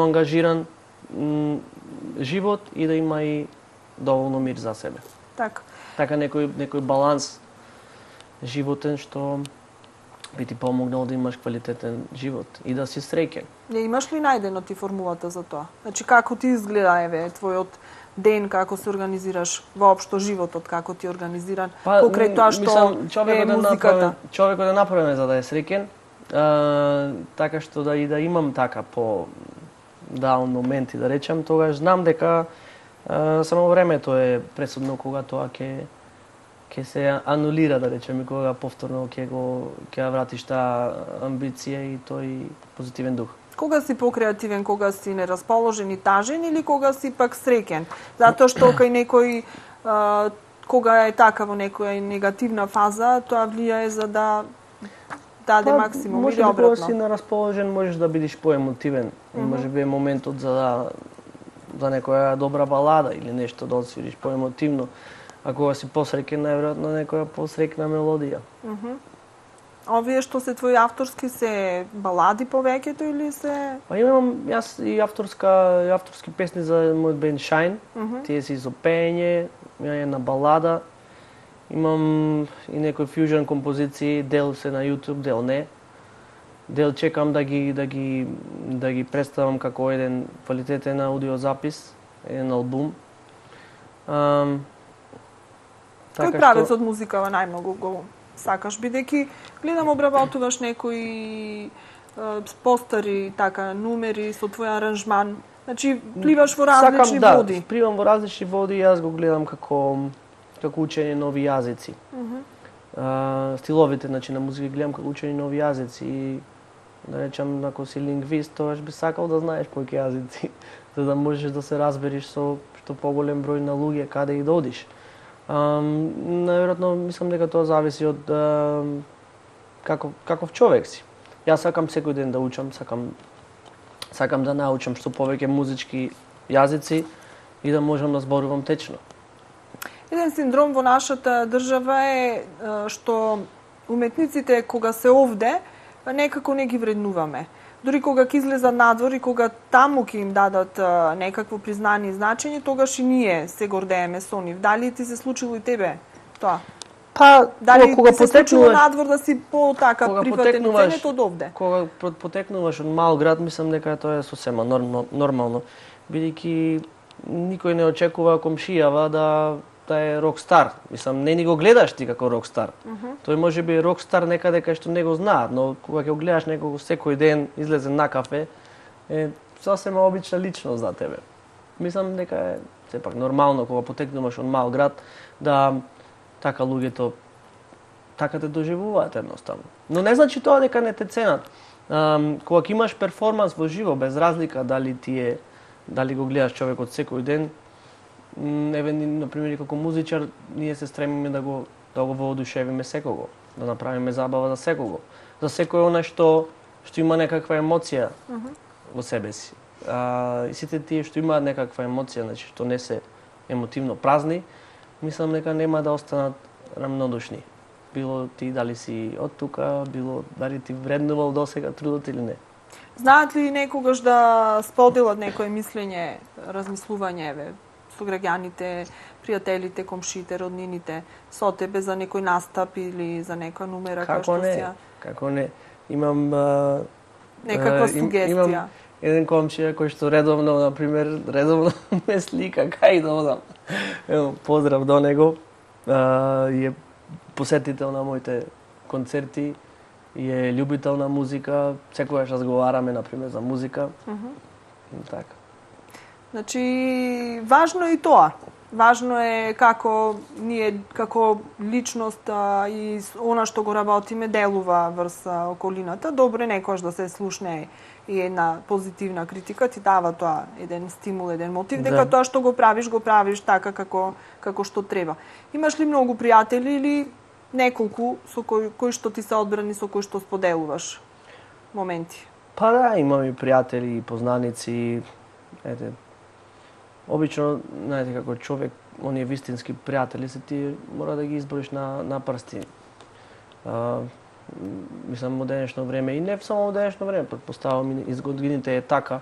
ангажиран живот и да има и доволно мир за себе. Така некој баланс животен што би ти помогнал да имаш квалитетен живот и да си среќен. Не имаш ли најдено ти формулата за тоа? Значи како ти изгледа твојот ден, како се организираш воопшто животот, како ти е организиран покрај тоа што е музиката? Човекот е направен за да е среќен, така што да имам така по даун моменти, да речам, тогаш знам дека само времето е пресудно кога тоа ќе се анулира, да речем, и кога повторно ќе ја вратиш таа амбиција и тој позитивен дух. Кога си покреативен, кога си нерасположен и тажен или кога си пак среќен? Затоа што кај некој кога е така во некоја негативна фаза, тоа влијае за да даде максимум или обратно. Кога си нерасположен, можеш да бидеш поемотивен. Може би е моментот за некоја добра балада или нешто да отсвириш поемотивно. А кога си посреќен, најверојатно некоја посрекна мелодија. Овие што се твои авторски се балади повеќето или се? Имам јас и авторски песни за мојот бенд Shine. Тие се за пеење, една балада. Имам и некои фјужен композиции, дел се на YouTube, дел не. Дел чекам да ги представам како еден квалитетен аудиозапис, еден албум. Кој правец од музикава најмногу го сакаш, бидејќи гледам обработуваш некои постари така numери со твој аранжман. Значи пливаш во различни води. Да, пливам во различни води и јас го гледам како учење нови јазици. Стиловите на музика гледам како учење нови јазици и да речам, ако си лингвист, тогаш би сакал да знаеш кои јазици, за да можеш да се разбериш со што поголем број на луѓе каде и да одиш. Наверојатно, мислам дека тоа зависи од каков човек си. Јас сакам секој ден да учам, сакам да научам што повеќе музички јазици и да можам да зборувам течно. Еден синдром во нашата држава е што уметниците кога се овде, некако не ги вреднуваме. Дури кога ќе излезат надвор и кога таму ќе им дадат некакво признание и значење, тогаш и ние се гордееме со нив. Дали ти се случило и тебе тоа? Дали кога ти се случило надвор да си по-така прифатен и ценет од овде? Кога потекнуваш од мал град, мислам дека тоа е сосема нормално. Бидејќи никој не очекува комшијава да е рокстар. Мислам, не ни го гледаш ти како рокстар. Тој може би е рокстар некаде кај што не го знаат, но кога ќе го гледаш некого секој ден излезе на кафе, е сосема обична личност за тебе. Мислам дека е сепак нормално кога потекнуваш од мал град да така луѓето така те доживуваат едноставно. Но не значи тоа дека не те ценат. Кога ќе имаш перформанс во живо, без разлика дали го гледаш човекот секој ден, например, како музичар, ние се стремиме да го воодушевиме секого, да направиме забава за секого. За секој оној што има некаква емоција во себе си. И сите тие што имаат некаква емоција, значи што не се емотивно празни, мислам дека нема да останат рамнодушни. Било ти дали си од тука, било дали ти вреднувал досега трудот или не. Знаат ли некогаш да споделат некое мислење, размислување со граѓаните, пријателите, комшите, роднините, со тебе за некој настап или за некоја нумера која што си ја? Како не? Имам некаква сугестија. Имам еден комшија кој што редовно ме слика кај да одам. Ево, поздрав до него. Е посетител на моите концерти, е љубител на музика, секогаш разговараме например за музика. Така. Значи, важно е и тоа. Важно е како ние, како личност и она што го работиме делува врз околината. Добро е некојаш да се слушне и една позитивна критика, ти дава тоа еден стимул, еден мотив, дека тоа што го правиш така како што треба. Имаш ли многу пријатели или неколку со кои што ти се одбрани, со кои што споделуваш моменти? Па да, имам и пријатели и познаници. Обично, знаете, како човек, оние вистински пријатели се ти мора да ги изброиш на прсти. Мислам, во денешно време и не само во денешно време, предпоставам и из годините е така,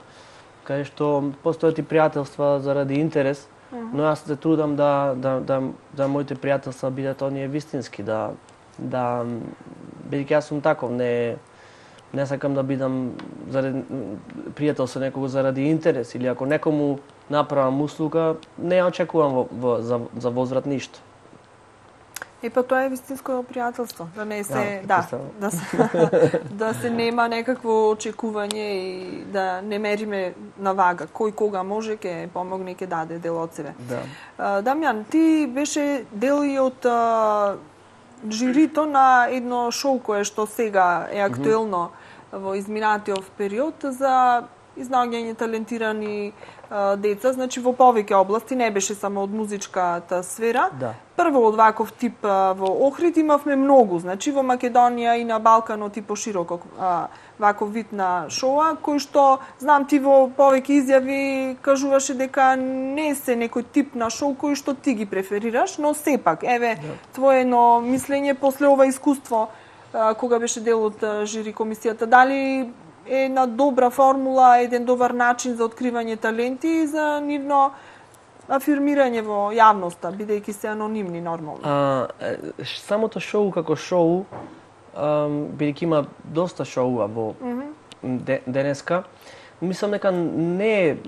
каде што постојат и пријателства заради интерес, но јас се трудам да моите пријателства бидат оние вистински, бидејќи јас сум таков, не сакам да бидам пријател со некого заради интерес, или ако некому направам услуга, не ја очекувам за возврат ништо. Па тоа е вистинско пријателство, да не се да се нема некакво очекување и да не мериме на вага. Кој кога може ќе помогне, ќе даде дел од себе. Дамјан, ти беше дел и од жирито на едно шоу кое што сега е актуелно во изминатиот период за изнаоѓање талентирани деца, значи во повеќе области, не беше само од музичката сфера. Прво од ваков тип во Охрид имавме многу, значи во Македонија и на Балканот и пошироко ваков вид на шоа, кој што, знам ти во повеќе изјави кажуваше дека не се некој тип на шоу кој што ти ги преферираш, но сепак, твое едно мислење после ова искуство, кога беше дел од жири комисијата, дали е една добра формула, еден добар начин за откривање таленти и за нивно афирмирање во јавноста, бидејќи се анонимни нормално. Самото шоу како шоу, бидејќи има доста шоуа во денеска, мислам дека не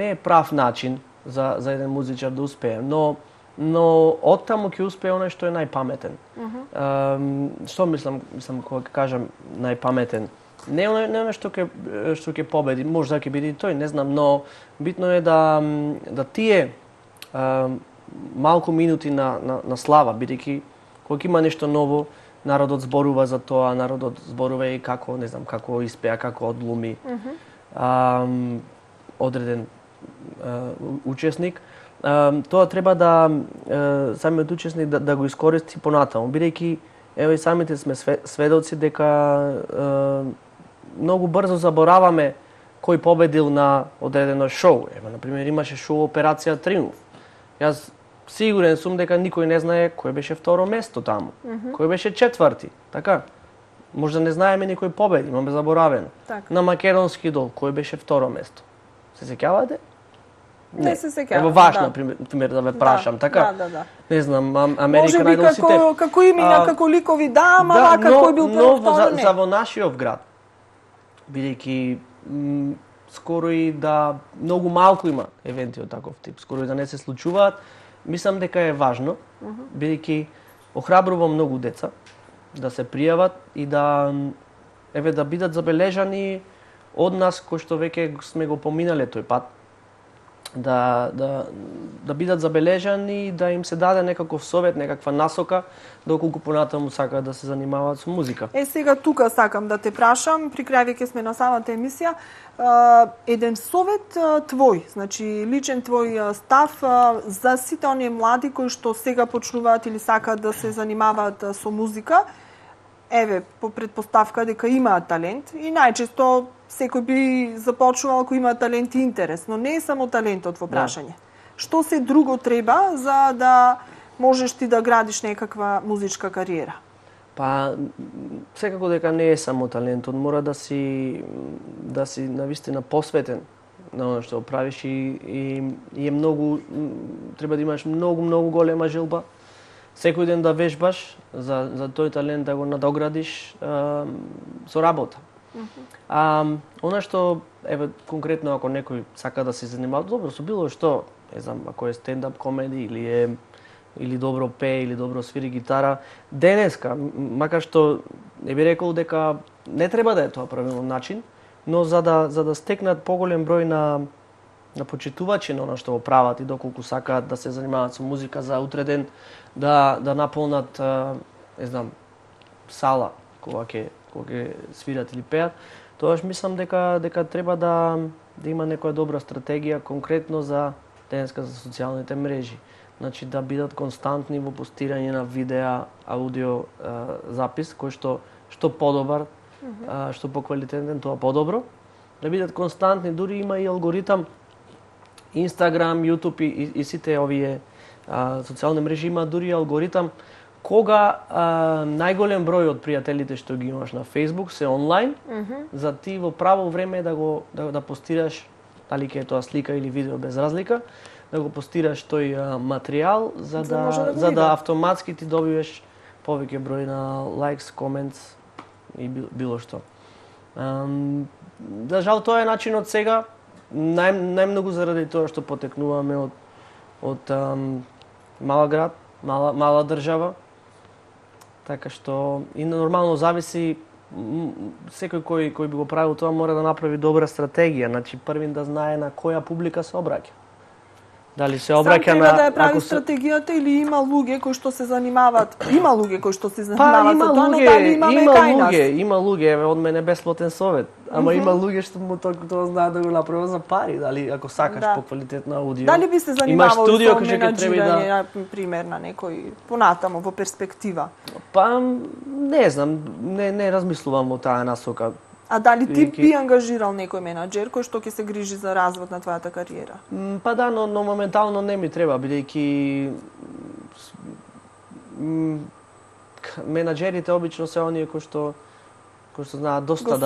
е прав начин за еден музичар да успее, но оттаму ќе успее оној што е најпаметен. Што мислам кога кажам најпаметен? Не оној што ќе победи, може да ќе биде и тој, не знам, но битно е да тие малку минути на слава, бидејќи кога има нешто ново, народот зборува за тоа, народот зборува и како, не знам, како испеа, како одглуми одреден учесник. Тоа треба да самиот учесник да го искористи понатаму, бидејќи ево и самите сме сведоци дека многу брзо забораваме кој победил на одредено шоу. Ево, например, имаше шоу Операција Триумф. Јас сигурен сум дека никој не знае кој беше второ место таму, кој беше четврти, така? Може да не знаеме никој победи, имаме заборавено. На македонски дол, кој беше второ место? Се сеќавате? Не се сеќавам. Ево важно, пример да ве прашам, така? Не знам, Америка најдолсите. Може би како имена, како ликови, ама вака кој бил прво, второ, не. За во нашиот град, бидејќи скоро и да многу малку има евенти од таков тип, скоро и да не се случуваат, мислам дека е важно, бидејќи охрабрува многу деца да се пријават и да бидат забележани од нас кои што веќе сме го поминале тој пат. Да бидат забележани и да им се даде некаков совет, некаква насока, доколку понатаму сакаат да се занимаваат со музика. Сега тука сакам да те прашам, при крај веќе сме на самата емисија, еден совет твој, значи личен твој став за сите оние млади кои што сега почнуваат или сакаат да се занимаваат со музика, по предпоставка дека имаат талент и најчесто секој би започнал ако има талент и интерес, но не е само талентот во прашање. Што се друго треба за да можеш ти да градиш некаква музичка кариера? Па, секако дека не е само талентот, мора да си навистина посветен на оно што правиш и е многу, треба да имаш многу голема желба. Секој ден да вежбаш за тој талент да го надоградиш со работа. Она што, конкретно ако некој сака да се занимава добро со било што, не знам, ако е стендап комеди или добро пее или добро свири гитара, денеска, макар што не би рекол дека не треба да е тоа правилен начин, но за да стекнат поголем број на почитувачи на она што го прават и доколку сакаат да се занимаваат со музика за утре ден, да наполнат, не знам, сала кога ќе свират или пеат, тогаш мислам дека треба да има некоја добра стратегија конкретно за денеска за социјалните мрежи. Значи да бидат константни во постирање на видеа, аудио запис кој што подобар, што поквалитетен, тоа подобро. Да бидат константни, дури има и алгоритам Instagram, YouTube и сите овие социјални мрежи има дури алгоритам кога најголем број од пријателите што ги имаш на Facebook се онлайн, за ти во право време да постираш, дали ќе е тоа слика или видео без разлика, да го постираш тој материјал за да автоматски ти добиваш повеќе број на лайкс, коментс и било што. За жал тоа е начинот сега, најмногу заради тоа што потекнуваме од мала град, мала држава. Така што и нормално зависи секој кој би го правил тоа мора да направи добра стратегија, значи првин да знае на која публика се обраќа. Дали се обраќа на да ја прави стратегијата или има луѓе кои што се занимаваат, има луѓе кои што се занимаваат со тоа, но дали имаме кај нас? Има луѓе, од мене бесплатен совет. Ама има луѓе што му тоа знаат да го направат за пари, дали ако сакаш поквалитетно аудио. Дали би се занимавал со менаџирање, на пример, на некој понатамо во перспектива? Па не знам, не размислувам во таа насока. А дали ти би ангажирал некој менаџер кој што ќе се грижи за развод на твојата кариера? Па да, но моментално не ми треба, бидејќи менаџерите обично се оние кои што знаат доста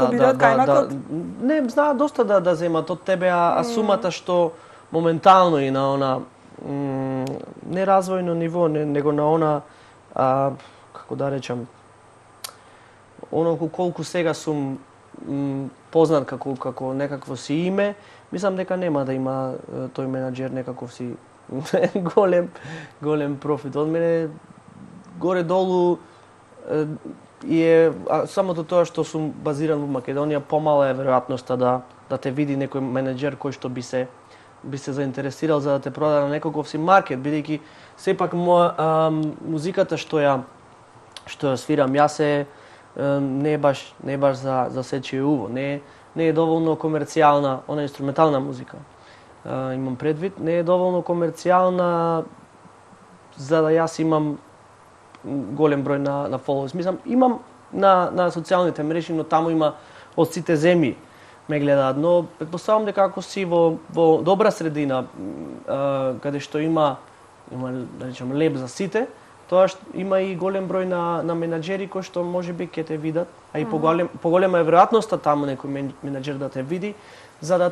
не знаат доста да земат од тебе, а сумата што моментално и на она не развојно ниво, него на она како да речам, оноку колку сега сум познат како некакво си име, мислам дека нема да има тој менаџер некаков си голем профит. Од мене горе-долу е самото тоа што сум базиран во Македонија, помала е веројатноста да те види некој менаџер кој што би се заинтересирал за да те продаде на некаков си маркет, бидејќи сепак музиката што ја свирам јас не е баш за сечие уво, не е доволно комерцијална, она инструментална музика. Имам предвид, не е доволно комерцијална за да јас имам голем број на followers. Мислам, имам на социјалните мрежи, но таму има од сите земји ме гледаат, но претпоставам дека ако си во добра средина, каде што има да речем леп за сите, тоа има и голем број на менаџери кои што можеби ќе те видат, а и поголема е веројатноста таму некој менаџер да те види, за да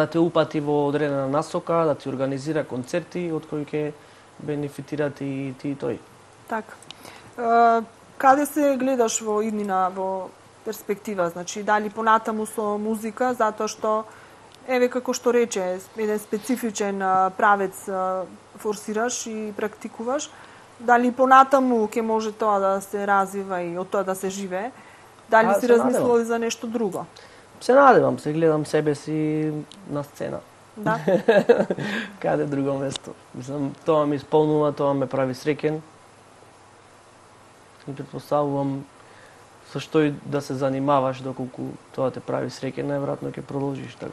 те упати во одредена насока, да ти организира концерти од кои ќе бенефитират и ти и тој. Така. Каде се гледаш во иднина, во перспектива, значи дали понатаму со музика, затоа што еве како што рече, еден специфичен правец форсираш и практикуваш, дали понатаму ќе може тоа да се развива и од тоа да се живее, дали си размислували за нешто друго? Се надевам, се гледам себе си на сцена. Да. Каде друго место. Мислам, тоа ме исполнува, тоа ме прави среќен. И претпоставувам со што и да се занимаваш доколку тоа те прави среќен, најверојатно ќе продолжиш да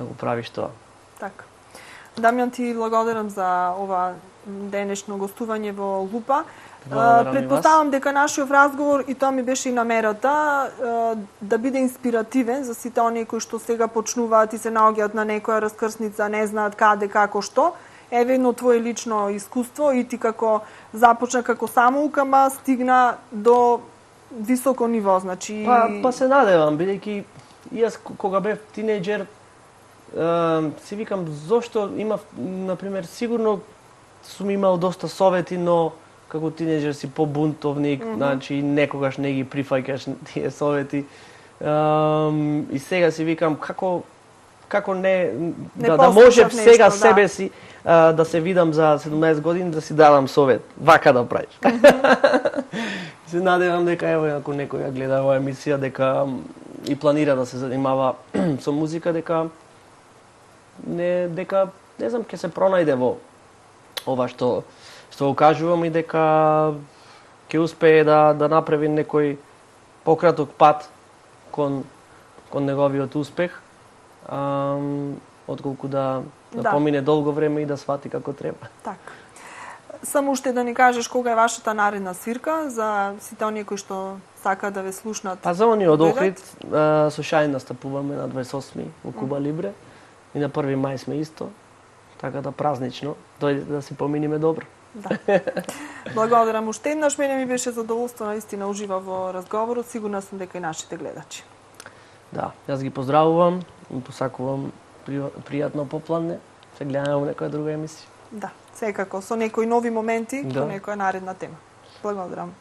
го правиш тоа. Така. Дамјан, ти благодарам за ова денешно гостување во Лупа. Претпоставам дека нашиот разговор, и тоа ми беше и намерата, да биде инспиративен за сите оние кои што сега почнуваат и се наоѓаат на некоја раскрсница, не знаат каде, како, што. Еве едно твое лично искуство и ти како започна како самоука, ама стигна до високо ниво, значи... Па се надевам, бидејќи јас кога бев тинејџер, си викам зошто имав, например, сигурно сум имал доста совети, но како тинејџер си побунтовник, значи некогаш не ги прифаќаш тие совети. И сега си викам како не да можев сега себе си да се видам за 17 години да си дадам совет. Вака да правиш. Се надевам дека ево ако некој ја гледа оваа емисија дека и планира да се занимава со музика, дека дека не знам ќе се пронајде во ова што го кажувам и дека ќе успее да направи некој пократок пат кон неговиот успех, отколку да помине долго време и да свати како треба. Така. Само уште да ни кажеш кога е вашата наредна свирка за сите оние кои што сакаат да ве слушнат. Па за оние од Охрид со Шајн настапуваме на 28 во Куба Либре и на 1 мај сме исто. Така да празнично, дојдете да си поминиме добро. Да. Благодарам уште еднаш, мене ми беше задоволство наистина ужива во разговорот, сигурна сум дека и нашите гледачи. Да, јас ги поздравувам и посакувам пријатно попладне. Се гледаме во некоја друга емисија. Да, секако, со некои нови моменти, по некоја наредна тема. Благодарам.